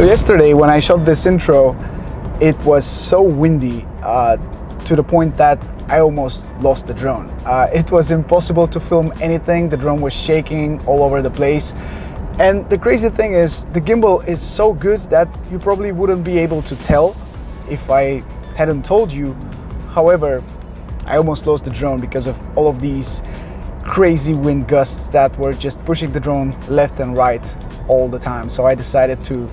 So yesterday when I shot this intro, it was so windy to the point that I almost lost the drone. It was impossible to film anything. The drone was shaking all over the place. And the crazy thing is, the gimbal is so good that you probably wouldn't be able to tell if I hadn't told you. However, I almost lost the drone because of all of these crazy wind gusts that were just pushing the drone left and right all the time. So I decided to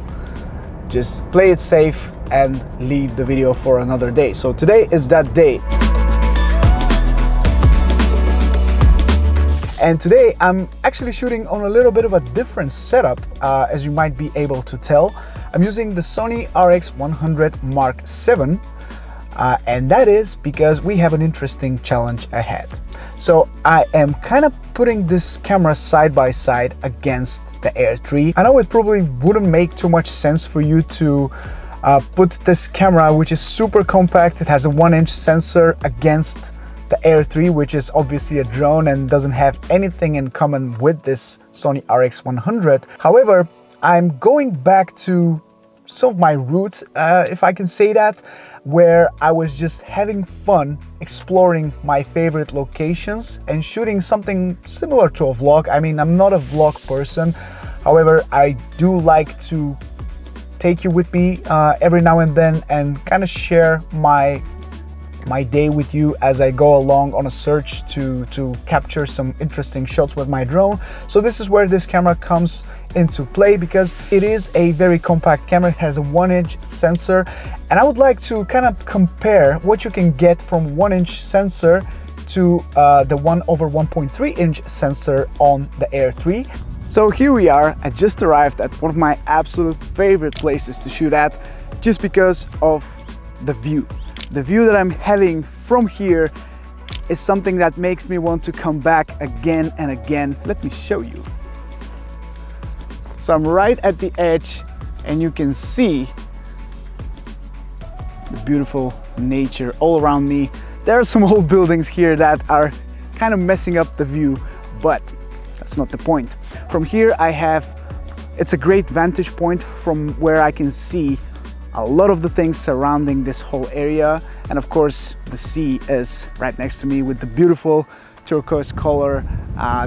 just play it safe and leave the video for another day. So today is that day. And today I'm actually shooting on a little bit of a different setup, as you might be able to tell. I'm using the Sony RX100 Mark VII, and that is because we have an interesting challenge ahead. So I am kind of putting this camera side by side against the Air 3. I know it probably wouldn't make too much sense for you to put this camera, which is super compact, it has a 1-inch sensor, against the Air 3, which is obviously a drone and doesn't have anything in common with this Sony RX100. However, I'm going back to some of my roots, if I can say that, where I was just having fun exploring my favorite locations and shooting something similar to a vlog. I mean, I'm not a vlog person. However, I do like to take you with me every now and then and kind of share my day with you as I go along on a search to capture some interesting shots with my drone. So this is where this camera comes into play, because it is a very compact camera. It has a 1-inch sensor, and I would like to kind of compare what you can get from 1-inch sensor to the 1/1.3-inch sensor on the Air 3. So here we are. I just arrived at one of my absolute favorite places to shoot at, just because of the view. The view that I'm having from here is something that makes me want to come back again and again. Let me show you. So I'm right at the edge and you can see the beautiful nature all around me. There are some old buildings here that are kind of messing up the view, but that's not the point. From here it's a great vantage point from where I can see a lot of the things surrounding this whole area, and of course the sea is right next to me with the beautiful turquoise color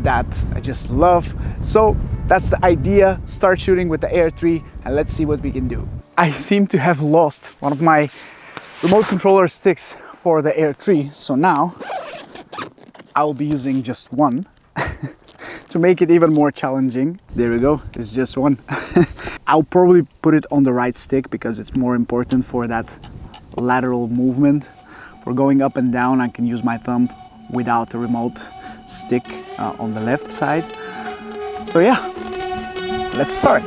that I just love. So that's the idea. Start shooting with the Air 3 and let's see what we can do. I seem to have lost one of my remote controller sticks for the Air 3, so now I will be using just one to make it even more challenging. There we go, it's just one. I'll probably put it on the right stick because it's more important for that lateral movement. For going up and down, I can use my thumb without a remote stick on the left side. So yeah, let's start.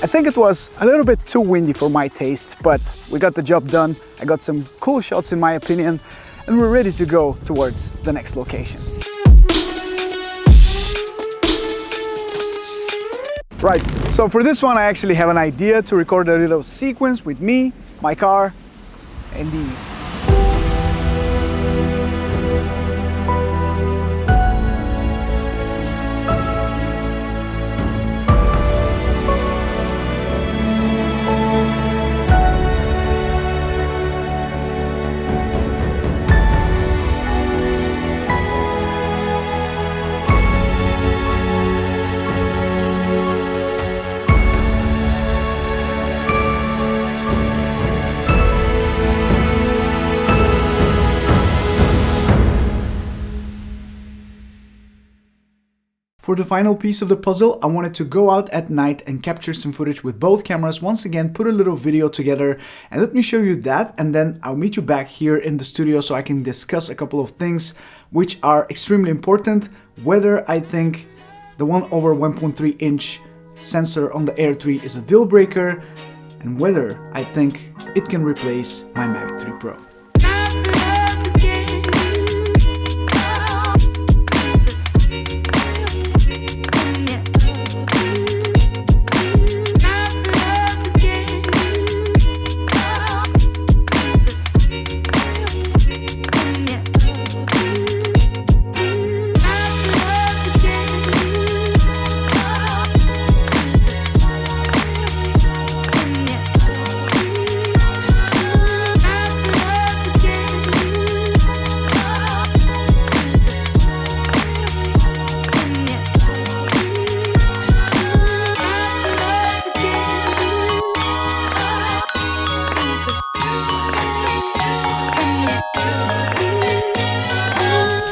I think it was a little bit too windy for my taste, but we got the job done. I got some cool shots in my opinion, and we're ready to go towards the next location. Right, so for this one I actually have an idea to record a little sequence with me, my car, and these. For the final piece of the puzzle, I wanted to go out at night and capture some footage with both cameras. Once again, put a little video together, and let me show you that, and then I'll meet you back here in the studio so I can discuss a couple of things which are extremely important, whether I think the 1/1.3 inch sensor on the Air 3 is a deal breaker, and whether I think it can replace my Mavic 3 Pro.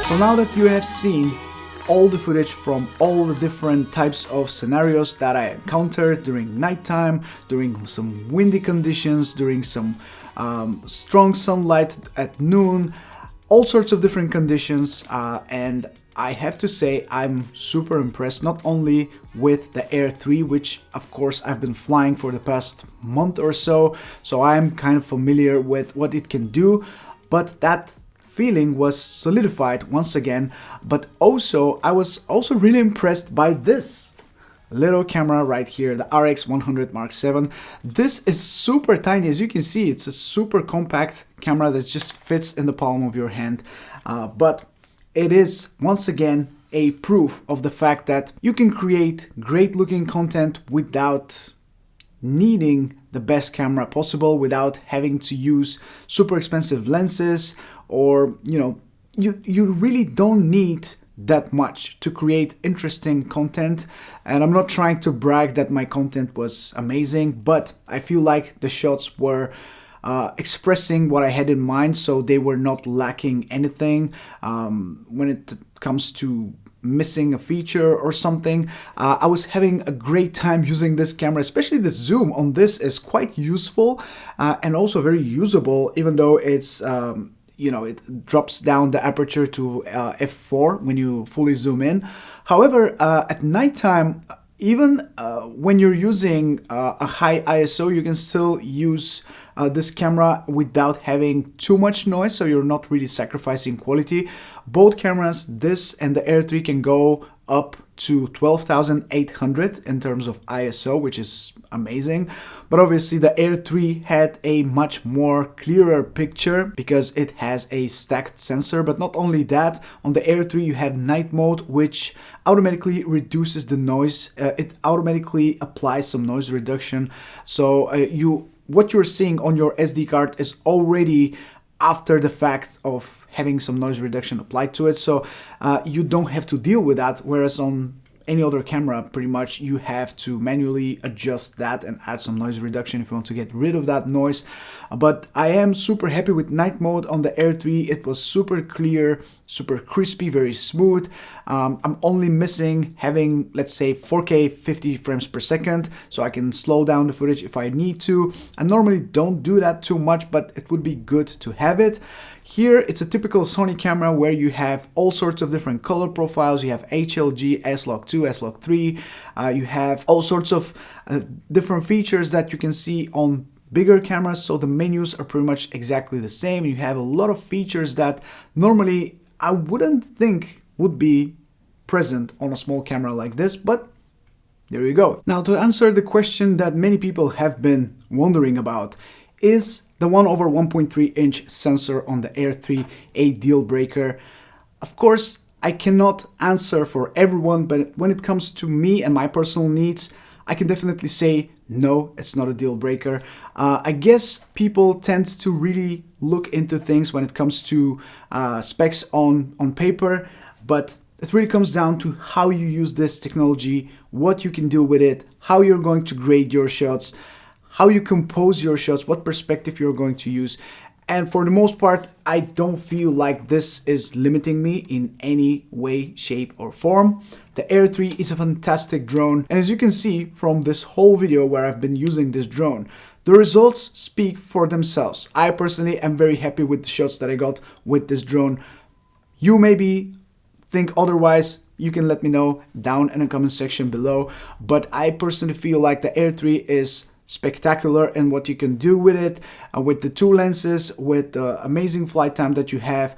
So now that you have seen all the footage from all the different types of scenarios that I encountered during nighttime, during some windy conditions, during some strong sunlight at noon, all sorts of different conditions, and I have to say I'm super impressed not only with the Air 3, which of course I've been flying for the past month or so, so I'm kind of familiar with what it can do, but that feeling was solidified once again. But also I was also really impressed by this little camera right here, the RX100 Mark 7. This is super tiny. As you can see, it's a super compact camera that just fits in the palm of your hand, but it is once again a proof of the fact that you can create great looking content without needing the best camera possible, without having to use super expensive lenses, or you really don't need that much to create interesting content. And I'm not trying to brag that my content was amazing, but I feel like the shots were expressing what I had in mind, so they were not lacking anything when it comes to missing a feature or something. I was having a great time using this camera, especially the zoom on this is quite useful and also very usable, even though it's it drops down the aperture to f4 when you fully zoom in. However, at nighttime, even when you're using a high ISO, you can still use this camera without having too much noise, so you're not really sacrificing quality. Both cameras, this and the Air 3, can go up to 12,800 in terms of ISO, which is amazing. But obviously the Air 3 had a much more clearer picture because it has a stacked sensor. But not only that, on the Air 3 you have night mode, which automatically reduces the noise. It automatically applies some noise reduction. So what you're seeing on your SD card is already after the fact of having some noise reduction applied to it, so you don't have to deal with that, whereas on any other camera pretty much you have to manually adjust that and add some noise reduction if you want to get rid of that noise. But I am super happy with night mode on the Air 3. It was super clear, super crispy, very smooth. I'm only missing having, let's say, 4K 50 frames per second, so I can slow down the footage if I need to. I normally don't do that too much, but it would be good to have it. Here it's a typical Sony camera where you have all sorts of different color profiles. You have HLG, S-Log2, S-Log3. You have all sorts of different features that you can see on bigger cameras, so the menus are pretty much exactly the same. You have a lot of features that normally I wouldn't think would be present on a small camera like this, but there you go. Now, to answer the question that many people have been wondering about, is the 1/1.3 inch sensor on the Air 3 a deal breaker? Of course, I cannot answer for everyone, but when it comes to me and my personal needs, I can definitely say no, it's not a deal breaker. I guess people tend to really look into things when it comes to specs on paper, but it really comes down to how you use this technology, what you can do with it, how you're going to grade your shots, how you compose your shots, what perspective you're going to use. And for the most part, I don't feel like this is limiting me in any way, shape or form. The Air 3 is a fantastic drone, and as you can see from this whole video where I've been using this drone, the results speak for themselves. I personally am very happy with the shots that I got with this drone. You maybe think otherwise, You can let me know down in the comment section below. But I personally feel like the Air 3 is spectacular in what you can do with it, with the 2 lenses, with the amazing flight time that you have,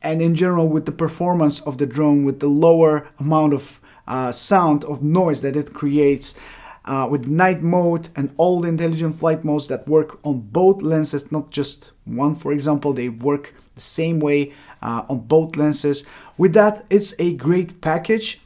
and in general with the performance of the drone, with the lower amount of sound, of noise that it creates, with night mode and all the intelligent flight modes that work on both lenses, not just one, for example. They work the same way on both lenses. With that, it's a great package,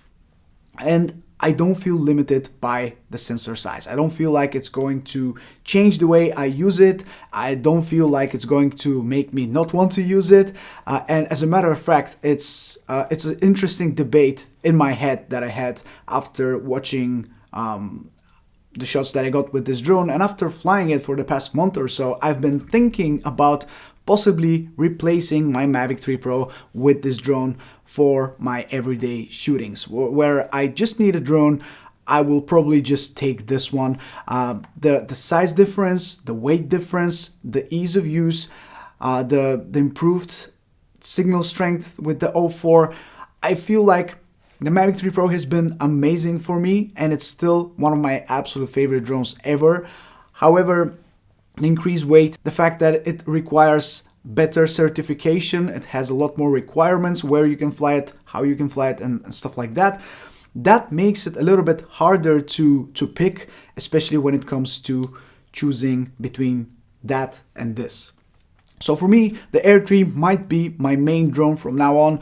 and I don't feel limited by the sensor size. I don't feel like it's going to change the way I use it. I don't feel like it's going to make me not want to use it. And as a matter of fact, it's an interesting debate in my head that I had after watching the shots that I got with this drone, and after flying it for the past month or so. I've been thinking about possibly replacing my Mavic 3 Pro with this drone for my everyday shootings, where I just need a drone. I will probably just take this one. The size difference, the weight difference, the ease of use, the improved signal strength with the 04, I feel like the Mavic 3 Pro has been amazing for me, and it's still one of my absolute favorite drones ever. However, the increased weight, the fact that it requires better certification, it has a lot more requirements, where you can fly it, how you can fly it, and stuff like that. That makes it a little bit harder to pick, especially when it comes to choosing between that and this. So for me, the Air 3 might be my main drone from now on,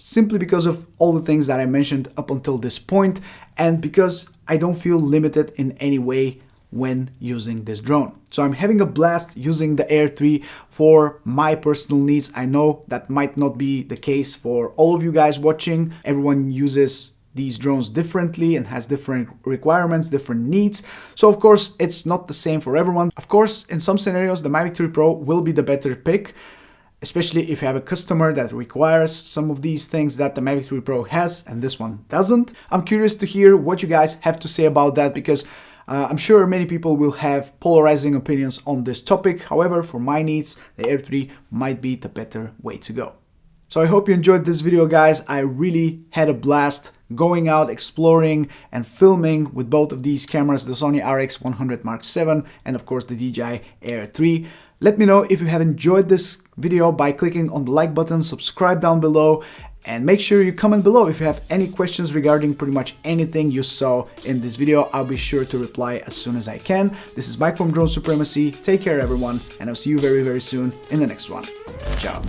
simply because of all the things that I mentioned up until this point, and because I don't feel limited in any way when using this drone. So I'm having a blast using the Air 3 for my personal needs. I know that might not be the case for all of you guys watching. Everyone uses these drones differently and has different requirements, different needs. So of course, it's not the same for everyone. Of course, in some scenarios, the Mavic 3 Pro will be the better pick, especially if you have a customer that requires some of these things that the Mavic 3 Pro has and this one doesn't. I'm curious to hear what you guys have to say about that, because I'm sure many people will have polarizing opinions on this topic. However, for my needs, the Air 3 might be the better way to go. So I hope you enjoyed this video, guys. I really had a blast going out, exploring and filming with both of these cameras, the Sony RX100 Mark VII and of course the DJI Air 3. Let me know if you have enjoyed this video by clicking on the like button, subscribe down below, and make sure you comment below if you have any questions regarding pretty much anything you saw in this video. I'll be sure to reply as soon as I can. This is Mike from Drone Supremacy. Take care, everyone, and I'll see you very, very soon in the next one. Ciao.